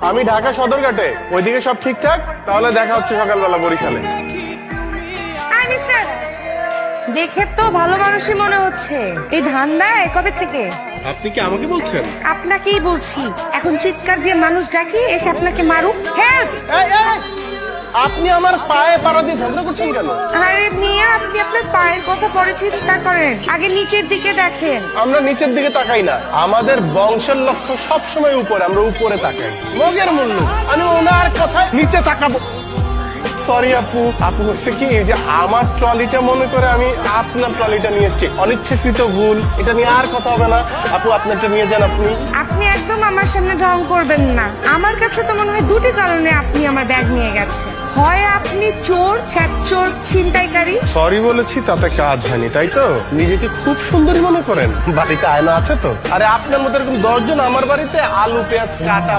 আমি ঢাকা সদরঘাটে, ওইদিকে সব ঠিকঠাক? তাহলে দেখা হচ্ছে সকালবেলা বরিশালে। দেখে তো ভালো মানুষই মনে হচ্ছে। এই ধান্দায় কবে থেকে? আপনি কি আমাকে বলছেন? আপনাকেই বলছি। এখন চিৎকার দিয়ে মানুষ ডাকি এসে আপনাকে মারুক। হ্যাঁ, আপনি আমার পায়ে পাড়া দিয়ে ঝগড়া করছেন কেন? আরে মিয়া, আপনি আপনার পায়ের কথা পরে চিন্তা করেন, আগে নিচের দিকে দেখেন। আমরা নিচের দিকে তাকাই না, আমাদের বংশের লক্ষ্য সব সময় উপরে, আমরা উপরে তাকাই। মগের মূল্য আমি ওনার কথায় নিচে তাকাবো? সরি আপু, আপু হচ্ছে কি যে আমার ট্রলিটা মনে করে আমি আপনার ট্রলিটা নিয়ে এসেছি, অনিচ্ছাকৃত ভুল, এটা নিয়ে আর কথা হবে না। আপু আপনারটা নিয়ে যান। আপনি একদম আমার সামনে ঢং করবেন না। আমার কাছে তো মনে হয় দুটি কারণে আপনি আমার ব্যাগ নিয়ে গেছেন। হয় আপনি চোর, ছ্যাঁচোর, ছিনতাইকারী। সরি বলেছি তাতে কাজ হয়নি, তাই তো? নিজেকে খুব সুন্দরী মনে করেন? বাড়িতে আয়না আছে তো? আরে আপনার মতো এরকম 10 জন আমার বাড়িতে আলু পেঁয়াজ কাটা